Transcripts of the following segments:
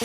Hi,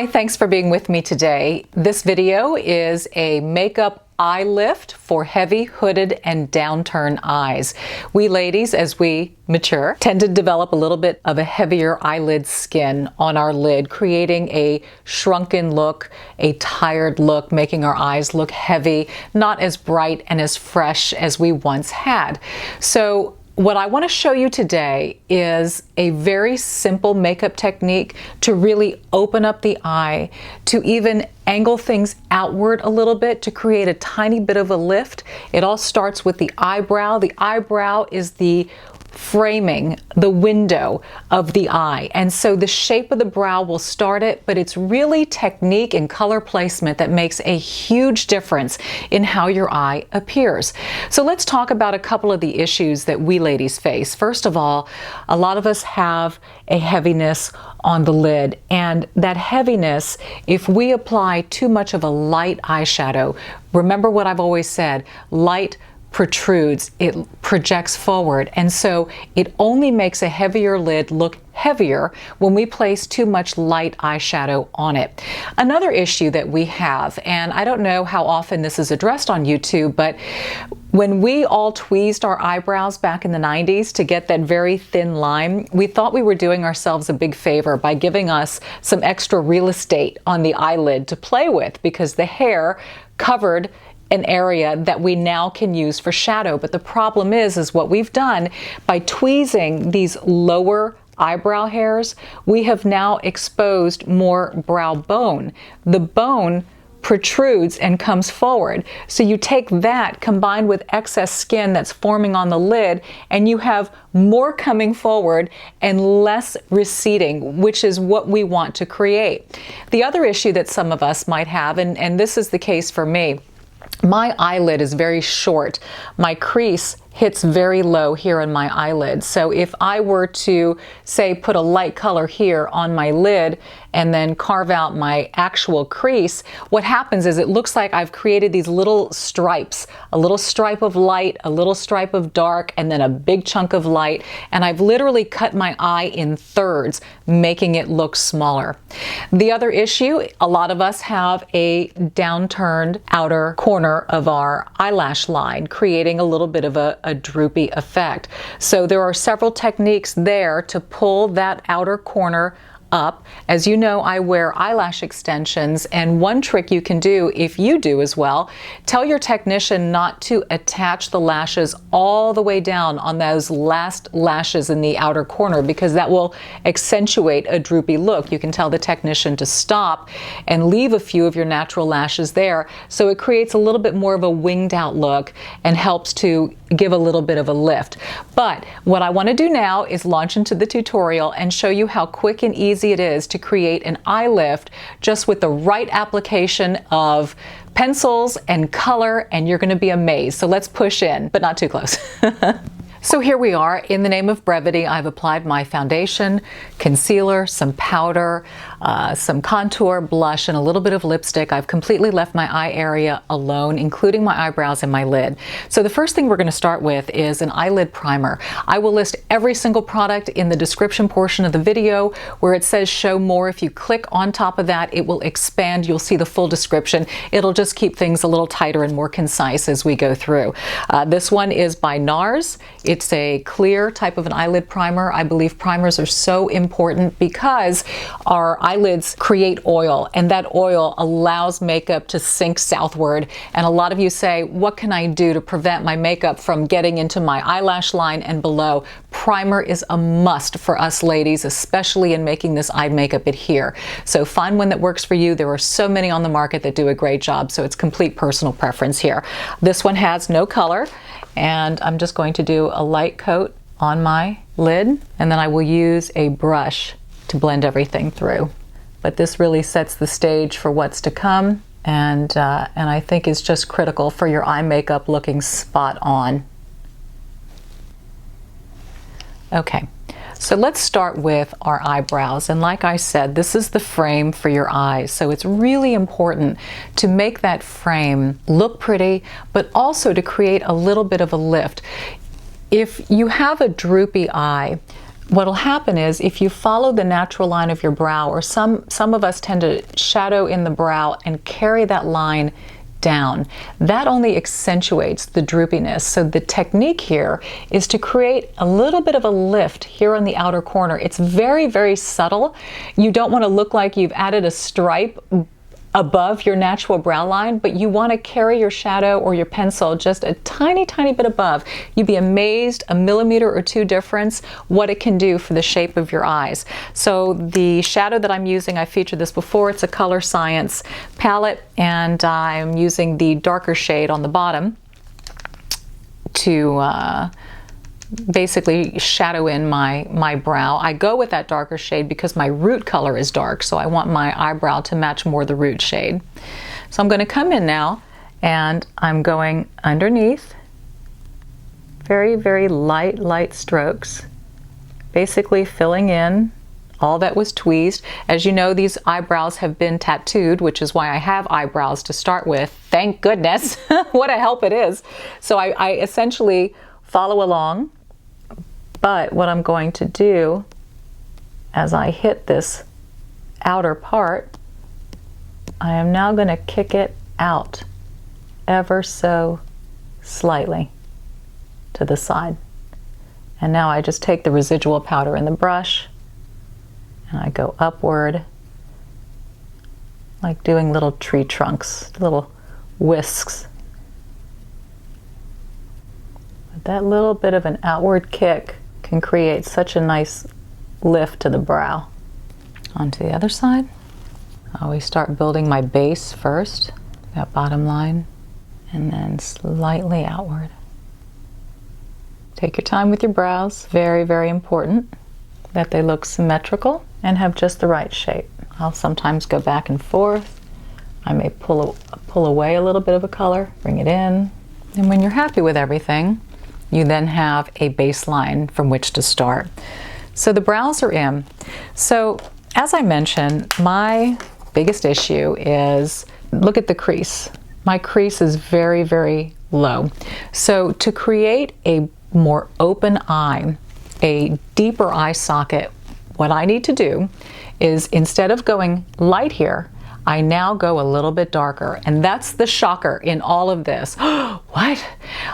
thanks for being with me today. This video is a makeup eye lift for heavy, hooded, and downturned eyes. We ladies, as we mature, tend to develop a little bit of a heavier eyelid skin on our lid, creating a shrunken look, a tired look, making our eyes look heavy, not as bright and as fresh as we once had. So what I want to show you today is a very simple makeup technique to really open up the eye, to even angle things outward a little bit to create a tiny bit of a lift. It all starts with the eyebrow. The eyebrow is the framing, the window of the eye. And so the shape of the brow will start it, but it's really technique and color placement that makes a huge difference in how your eye appears. So let's talk about a couple of the issues that we ladies face. First of all, a lot of us have a heaviness on the lid, and that heaviness, if we apply too much of a light eyeshadow, remember what I've always said, light protrudes, it projects forward, and so it only makes a heavier lid look heavier when we place too much light eyeshadow on it. Another issue that we have, and I don't know how often this is addressed on YouTube, but when we all tweezed our eyebrows back in the 90s to get that very thin line, we thought we were doing ourselves a big favor by giving us some extra real estate on the eyelid to play with, because the hair covered an area that we now can use for shadow. But the problem is what we've done by tweezing these lower eyebrow hairs, we have now exposed more brow bone. The bone protrudes and comes forward. So you take that combined with excess skin that's forming on the lid, and you have more coming forward and less receding, which is what we want to create. The other issue that some of us might have, and this is the case for me, my eyelid is very short. My crease hits very low here on my eyelid. So if I were to, say, put a light color here on my lid and then carve out my actual crease, what happens is it looks like I've created these little stripes, a little stripe of light, a little stripe of dark, and then a big chunk of light, and I've literally cut my eye in thirds, making it look smaller. The other issue, a lot of us have a downturned outer corner of our eyelash line, creating a little bit of a droopy effect. So there are several techniques there to pull that outer corner up. As you know, I wear eyelash extensions, and one trick you can do, if you do as well, tell your technician not to attach the lashes all the way down on those last lashes in the outer corner, because that will accentuate a droopy look. You can tell the technician to stop and leave a few of your natural lashes there, so it creates a little bit more of a winged out look and helps to give a little bit of a lift. But what I want to do now is launch into the tutorial and show you how quick and easy it is to create an eye lift just with the right application of pencils and color, and you're going to be amazed. So let's push in, but not too close. So here we are. In the name of brevity, I've applied my foundation, concealer, some powder, some contour, blush, and a little bit of lipstick. I've completely left my eye area alone, including my eyebrows and my lid. So the first thing we're going to start with is an eyelid primer. I will list every single product in the description portion of the video where it says show more. If you click on top of that, it will expand. You'll see the full description. It'll just keep things a little tighter and more concise as we go through. This one is by NARS. It's a clear type of an eyelid primer. I believe primers are so important because our eyelids create oil, and that oil allows makeup to sink southward. And a lot of you say, what can I do to prevent my makeup from getting into my eyelash line and below? Primer is a must for us ladies, especially in making this eye makeup adhere. So find one that works for you. There are so many on the market that do a great job, so it's complete personal preference here. This one has no color, and I'm just going to do a light coat on my lid, and then I will use a brush to blend everything through. But this really sets the stage for what's to come, and I think is just critical for your eye makeup looking spot on. Okay, So let's start with our eyebrows. And like I said, this is the frame for your eyes. So it's really important to make that frame look pretty, but also to create a little bit of a lift. If you have a droopy eye, what'll happen is if you follow the natural line of your brow, or some of us tend to shadow in the brow and carry that line down, that only accentuates the droopiness. So the technique here is to create a little bit of a lift here on the outer corner. It's very, very subtle. You don't want to look like you've added a stripe above your natural brow line, but you want to carry your shadow or your pencil just a tiny, tiny bit above. You'd be amazed, a millimeter or two difference, what it can do for the shape of your eyes. So the shadow that I'm using, I featured this before, it's a Colorescience palette, and I'm using the darker shade on the bottom to basically shadow in my brow. I go with that darker shade because my root color is dark, so I want my eyebrow to match more the root shade. So I'm going to come in now and I'm going underneath, very, very light strokes, basically filling in all that was tweezed. As you know, these eyebrows have been tattooed, which is why I have eyebrows to start with. Thank goodness. What a help it is. So I essentially follow along, but what I'm going to do as I hit this outer part, I am now going to kick it out ever so slightly to the side. And now I just take the residual powder in the brush and I go upward, like doing little tree trunks, little whisks. That little bit of an outward kick can create such a nice lift to the brow. Onto the other side. I always start building my base first, that bottom line, and then slightly outward. Take your time with your brows. Very, very important that they look symmetrical and have just the right shape. I'll sometimes go back and forth. I may pull away a little bit of a color, bring it in. And when you're happy with everything, you then have a baseline from which to start. So the brows are in. So as I mentioned, my biggest issue is, look at the crease. My crease is very, very low. So to create a more open eye, a deeper eye socket, what I need to do is, instead of going light here, I now go a little bit darker, and that's the shocker in all of this. What?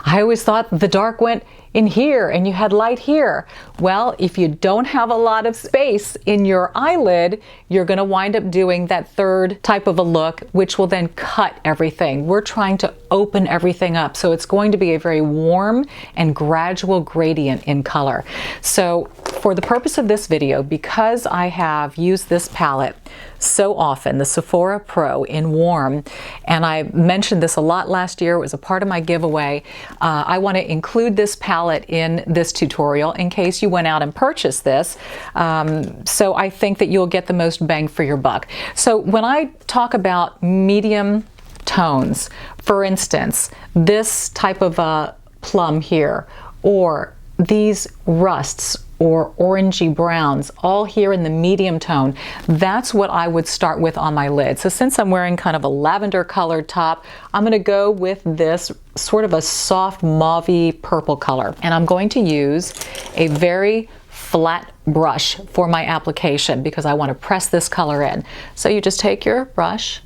I always thought the dark went in here and you had light here. Well, if you don't have a lot of space in your eyelid, you're going to wind up doing that third type of a look, which will then cut everything. We're trying to open everything up, so it's going to be a very warm and gradual gradient in color. So for the purpose of this video, because I have used this palette so often, the Sephora Pro in warm, and I mentioned this a lot last year, it was a part of my giveaway, I want to include this palette in this tutorial in case you went out and purchased this, so I think that you'll get the most bang for your buck. So when I talk about medium tones, for instance, this type of a plum here, or these rusts or orangey browns, all here in the medium tone, that's what I would start with on my lid. So since I'm wearing kind of a lavender colored top, I'm going to go with this sort of a soft mauvey purple color. And I'm going to use a very flat brush for my application because I want to press this color in. So you just take your brush,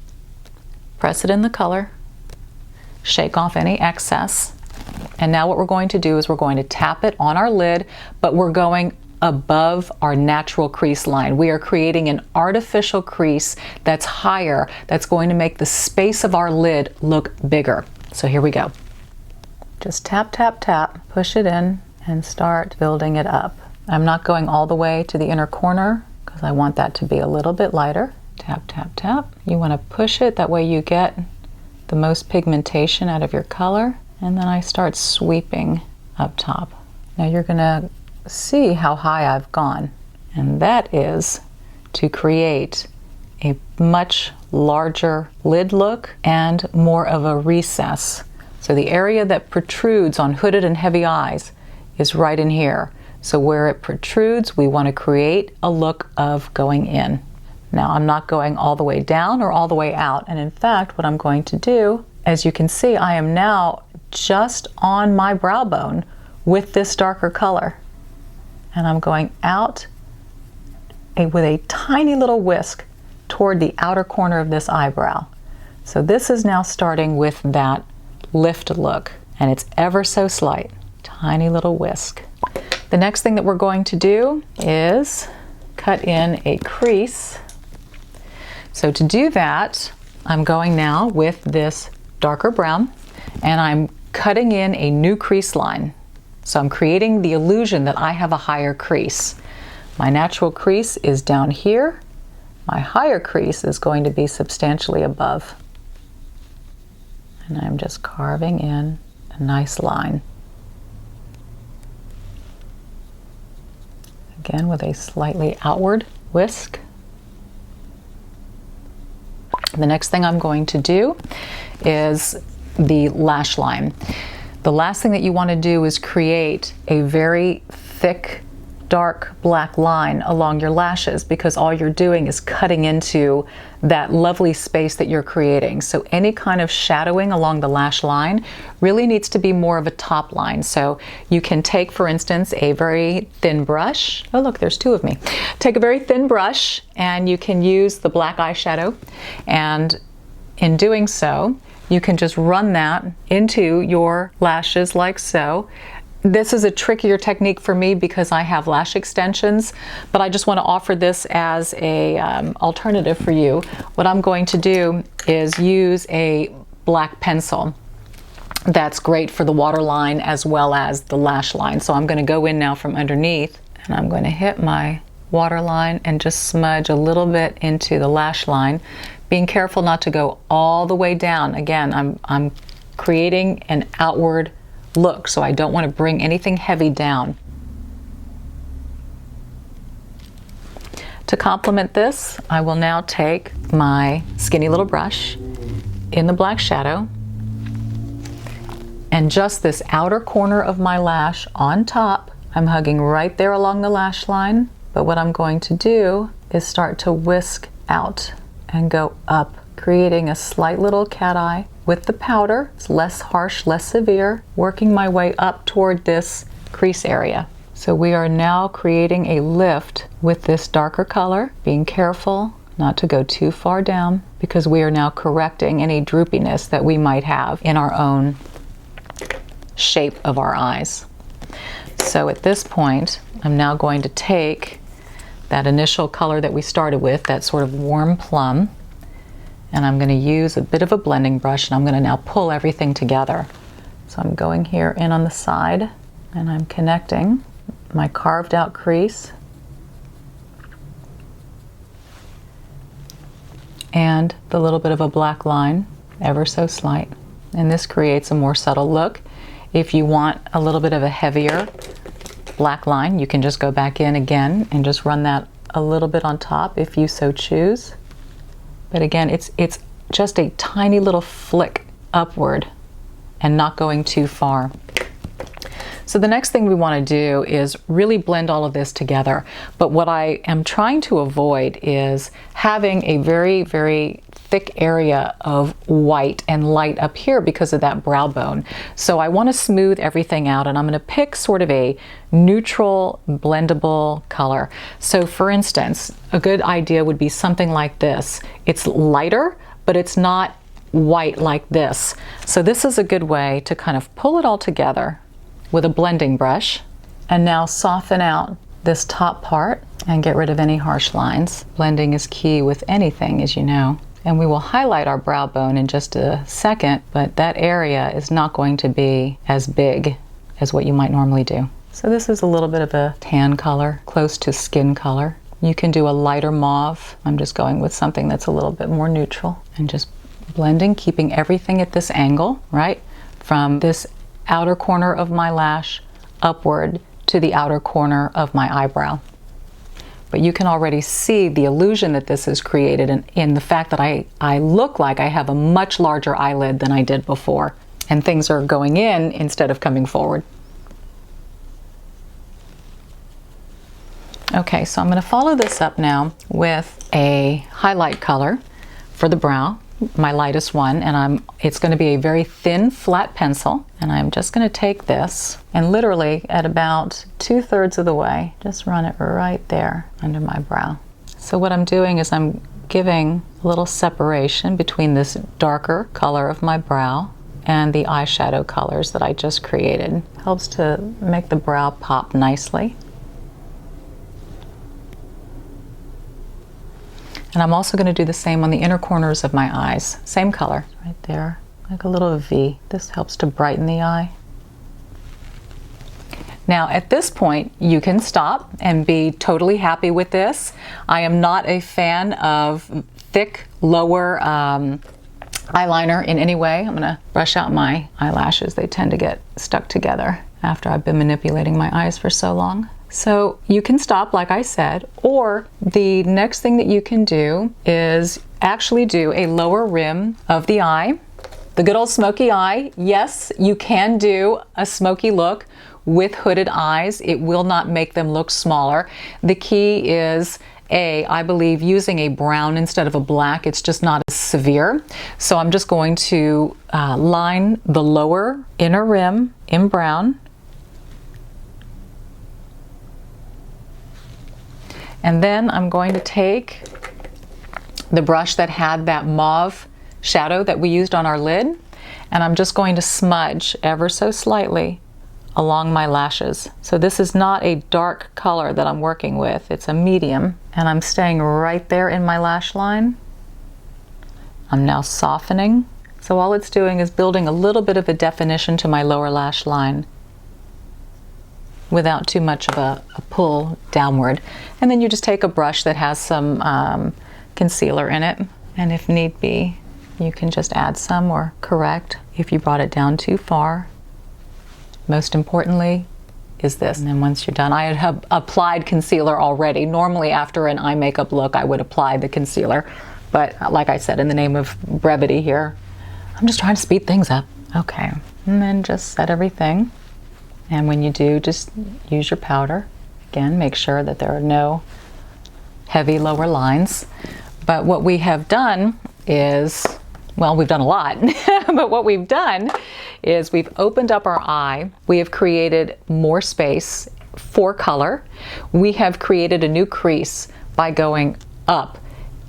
press it in the color, shake off any excess. And now what we're going to do is we're going to tap it on our lid, but we're going above our natural crease line. We are creating an artificial crease that's higher, that's going to make the space of our lid look bigger. So here we go. Just tap, tap, tap, push it in and start building it up. I'm not going all the way to the inner corner because I want that to be a little bit lighter. Tap, tap, tap. You want to push it, that way you get the most pigmentation out of your color. And then I start sweeping up top. Now you're going to see how high I've gone. And that is to create a much larger lid look and more of a recess. So the area that protrudes on hooded and heavy eyes is right in here. So where it protrudes, we want to create a look of going in. Now I'm not going all the way down or all the way out. And in fact, what I'm going to do, as you can see, I am now just on my brow bone with this darker color. And I'm going out with a tiny little whisk toward the outer corner of this eyebrow. So this is now starting with that lift look, and it's ever so slight, tiny little whisk. The next thing that we're going to do is cut in a crease. So to do that, I'm going now with this darker brown, and I'm cutting in a new crease line. So I'm creating the illusion that I have a higher crease. My natural crease is down here. My higher crease is going to be substantially above. And I'm just carving in a nice line. Again, with a slightly outward whisk. The next thing I'm going to do is the lash line. The last thing that you want to do is create a very thick, dark black line along your lashes, because all you're doing is cutting into that lovely space that you're creating. So any kind of shadowing along the lash line really needs to be more of a top line. So you can take, for instance, a very thin brush. Oh look, there's two of me. Take a very thin brush and you can use the black eyeshadow, and in doing so you can just run that into your lashes like so. This is a trickier technique for me because I have lash extensions, but I just want to offer this as a alternative for you. What I'm going to do is use a black pencil. That's great for the waterline as well as the lash line. So I'm going to go in now from underneath, and I'm going to hit my waterline and just smudge a little bit into the lash line, being careful not to go all the way down. Again, I'm creating an outward look, so I don't want to bring anything heavy down. To complement this, I will now take my skinny little brush in the black shadow, and just this outer corner of my lash on top, I'm hugging right there along the lash line, but what I'm going to do is start to whisk out and go up, creating a slight little cat eye with the powder. It's less harsh, less severe, working my way up toward this crease area. So we are now creating a lift with this darker color, being careful not to go too far down, because we are now correcting any droopiness that we might have in our own shape of our eyes. So at this point, I'm now going to take that initial color that we started with, that sort of warm plum, and I'm going to use a bit of a blending brush, and I'm going to now pull everything together. So I'm going here in on the side, and I'm connecting my carved out crease and the little bit of a black line, ever so slight. And this creates a more subtle look. If you want a little bit of a heavier black line, you can just go back in again and just run that a little bit on top if you so choose. But again, it's just a tiny little flick upward and not going too far. So the next thing we want to do is really blend all of this together. But what I am trying to avoid is having a very, very thick area of white and light up here because of that brow bone. So I want to smooth everything out, and I'm going to pick sort of a neutral blendable color. So for instance, a good idea would be something like this. It's lighter, but it's not white like this. So this is a good way to kind of pull it all together with a blending brush, and now soften out this top part and get rid of any harsh lines. Blending is key with anything, as you know. And we will highlight our brow bone in just a second, but that area is not going to be as big as what you might normally do. So this is a little bit of a tan color, close to skin color. You can do a lighter mauve. I'm just going with something that's a little bit more neutral, and just blending, keeping everything at this angle, right? From this outer corner of my lash upward to the outer corner of my eyebrow. But you can already see the illusion that this has created in the fact that I look like I have a much larger eyelid than I did before, and things are going in instead of coming forward. Okay, so I'm going to follow this up now with a highlight color for the brow, my lightest one, and it's going to be a very thin flat pencil, and I'm just going to take this and literally at about 2/3 of the way just run it right there under my brow. So what I'm doing is I'm giving a little separation between this darker color of my brow and the eyeshadow colors that I just created. Helps to make the brow pop nicely. And I'm also going to do the same on the inner corners of my eyes. Same color right there, like a little V. This helps to brighten the eye. Now at this point you can stop and be totally happy with this. I am not a fan of thick lower eyeliner in any way. I'm going to brush out my eyelashes. They tend to get stuck together after I've been manipulating my eyes for so long. So you can stop, like I said, or the next thing that you can do is actually do a lower rim of the eye. The good old smoky eye. Yes, you can do a smoky look with hooded eyes. It will not make them look smaller. The key is I believe using a brown instead of a black. It's just not as severe. So I'm just going to line the lower inner rim in brown. And then I'm going to take the brush that had that mauve shadow that we used on our lid, and I'm just going to smudge ever so slightly along my lashes. So this is not a dark color that I'm working with, it's a medium, and I'm staying right there in my lash line. I'm now softening. So all it's doing is building a little bit of a definition to my lower lash line without too much of a pull downward. And then you just take a brush that has some concealer in it, and if need be, you can just add some or correct if you brought it down too far. Most importantly is this. And then once you're done, I have applied concealer already. Normally after an eye makeup look, I would apply the concealer. But like I said, in the name of brevity here, I'm just trying to speed things up. Okay, and then just set everything. And when you do, just use your powder. Again, make sure that there are no heavy lower lines. But what we have done is, well, we've done a lot, but what we've done is we've opened up our eye. We have created more space for color. We have created a new crease by going up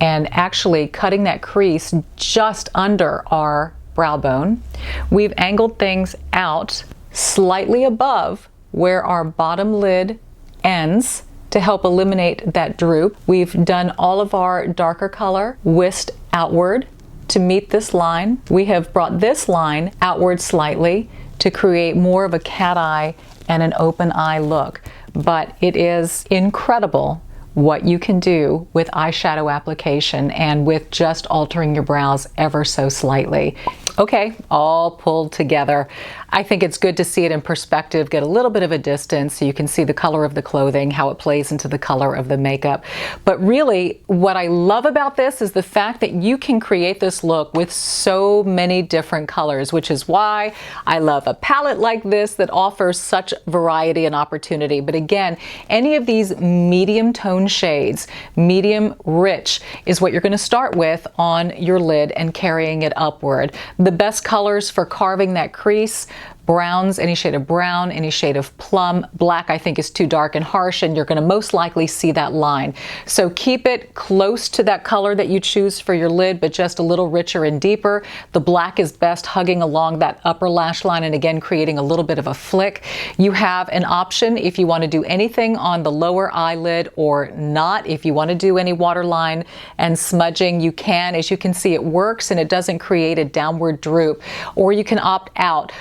and actually cutting that crease just under our brow bone. We've angled things out slightly above where our bottom lid ends to help eliminate that droop. We've done all of our darker color whisked outward to meet this line. We have brought this line outward slightly to create more of a cat eye and an open eye look. But it is incredible what you can do with eyeshadow application and with just altering your brows ever so slightly. Okay, all pulled together. I think it's good to see it in perspective, get a little bit of a distance so you can see the color of the clothing, how it plays into the color of the makeup. But really, what I love about this is the fact that you can create this look with so many different colors, which is why I love a palette like this that offers such variety and opportunity. But again, any of these medium tone shades, medium rich, is what you're going to start with on your lid and carrying it upward. The best colors for carving that crease: browns, any shade of brown, any shade of plum. Black I think is too dark and harsh, and you're going to most likely see that line. So keep it close to that color that you choose for your lid, but just a little richer and deeper. The black is best hugging along that upper lash line and again creating a little bit of a flick. You have an option if you want to do anything on the lower eyelid or not. If you want to do any waterline and smudging, you can. As you can see, it works and it doesn't create a downward droop. Or you can opt out.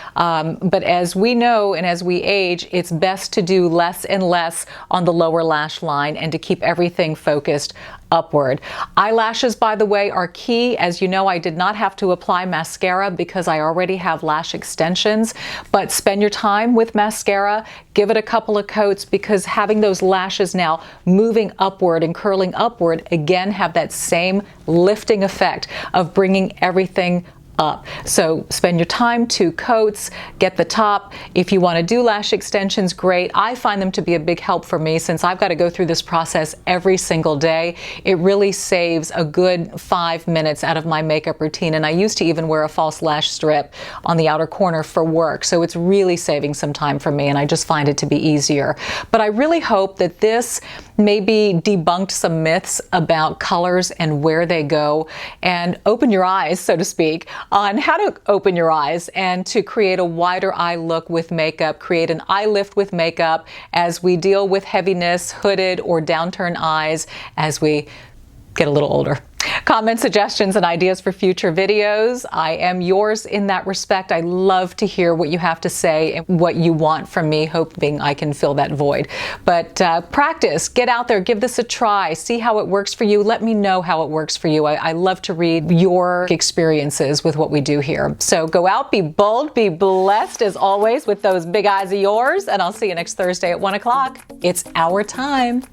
But as we know and as we age, it's best to do less and less on the lower lash line and to keep everything focused upward. Eyelashes, by the way, are key. As you know, I did not have to apply mascara because I already have lash extensions, but spend your time with mascara, give it a couple of coats, because having those lashes now moving upward and curling upward again have that same lifting effect of bringing everything up. So spend your time, 2 coats, get the top. If you want to do lash extensions, great. I find them to be a big help for me since I've got to go through this process every single day. It really saves a good 5 minutes out of my makeup routine, and I used to even wear a false lash strip on the outer corner for work, so it's really saving some time for me, and I just find it to be easier. But I really hope that this maybe debunked some myths about colors and where they go, and open your eyes, so to speak, on how to open your eyes and to create a wider eye look with makeup, create an eye lift with makeup as we deal with heaviness, hooded or downturned eyes as we get a little older. Comment suggestions and ideas for future videos. I am yours in that respect. I love to hear what you have to say and what you want from me, hoping I can fill that void. But practice, get out there, give this a try, see how it works for you. Let me know how it works for you. I love to read your experiences with what we do here. So go out, be bold, be blessed as always with those big eyes of yours, and I'll see you next Thursday at 1 o'clock. It's our time.